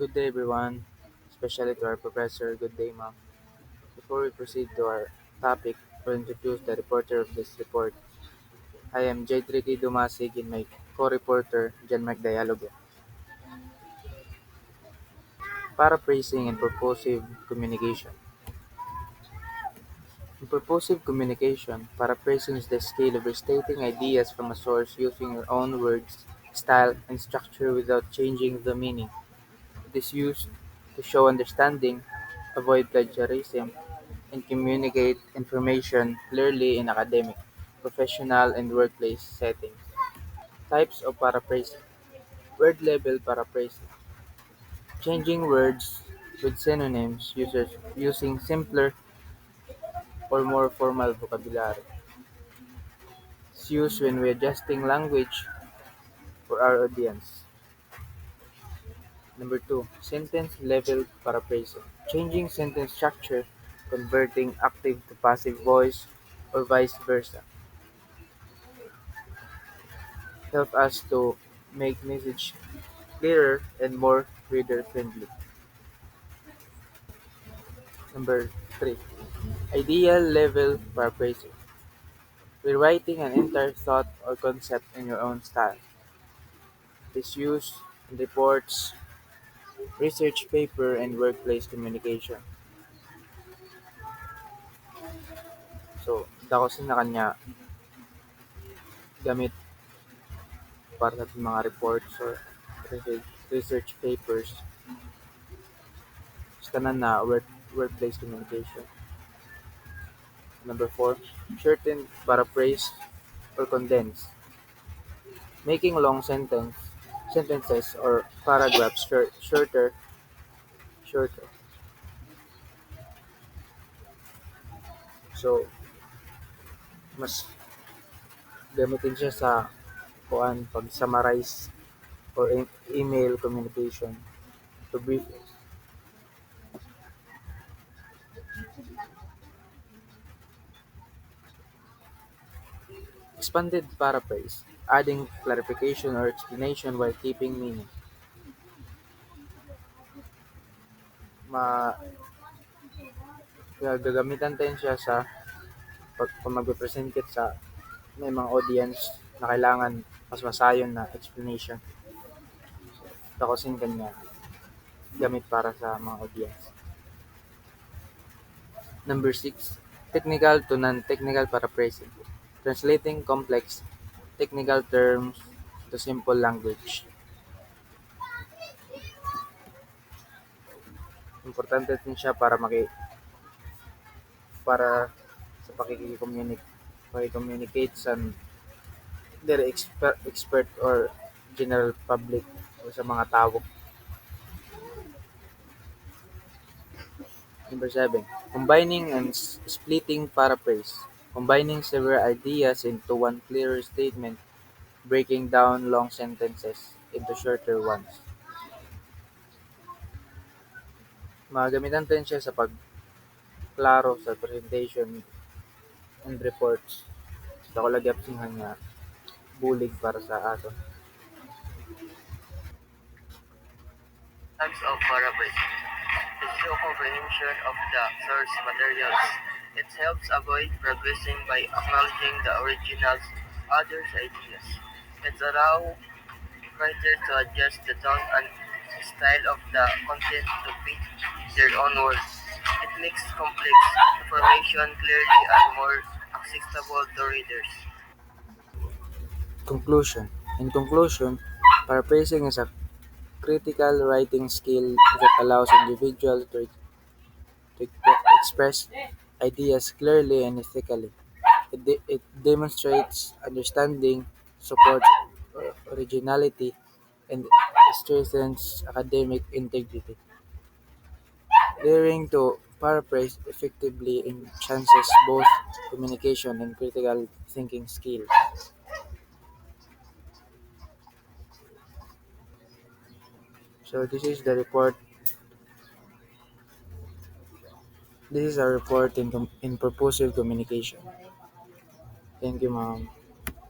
Good day, everyone, especially to our professor. Good day, ma'am. Before we proceed to our topic, I'll introduce the reporter of this report. I am J. Tricky Dumasig and my co-reporter, Jan Mike Dialogo. Paraphrasing and purposive communication. In purposive communication, paraphrasing is the skill of restating ideas from a source using your own words, style, and structure without changing the meaning. It is used to show understanding, avoid plagiarism, and communicate information clearly in academic, professional, and workplace settings. Types of paraphrasing. Word level paraphrasing. Changing words with synonyms using simpler or more formal vocabulary. It's used when we're adjusting language for our audience. Number two, sentence level paraphrasing. Changing sentence structure, converting active to passive voice, or vice versa. Help us to make message clearer and more reader-friendly. Number three, ideal level paraphrasing. Rewriting an entire thought or concept in your own style. Is used in reports, research paper, and workplace communication. So, dako na kanya gamit para sa mga reports or research papers sa tanan na workplace communication. Number four, shorten, paraphrase, or condense. Making long sentences or paragraphs shorter. So, mas gamitin siya sa pag-summarize or email communication to brief. Expanded paraphrase, adding clarification or explanation while keeping meaning. Ma Gagamitan din siya sa kung magpe-present ka sa may mga audience na kailangan mas masayon na explanation. Takosin kanya gamit para sa mga audience. Number six, technical to non-technical paraphrasing. Translating complex technical terms to simple language. Importante din siya para sa pakiki-communicate sa dili expert or general public o sa mga tao. Number seven, combining and splitting paraphrase. Combining several ideas into one clearer statement, breaking down long sentences into shorter ones. Magamitan din siya sa pagklaro sa presentation and reports. Sa ko nga bulig para sa ato. Types of paraphrasing. It's the comprehension of the source materials. It helps avoid progressing by acknowledging the original's others' ideas. It allows writers to adjust the tone and style of the content to fit their own words. It makes complex information clearly and more accessible to readers. Conclusion. In conclusion, paraphrasing is a critical writing skill that allows individuals to express ideas clearly and ethically. It demonstrates understanding, supports originality, and strengthens academic integrity. Learning to paraphrase effectively enhances both communication and critical thinking skills. So this is the report. This is a report in purposive communication. Thank you, ma'am.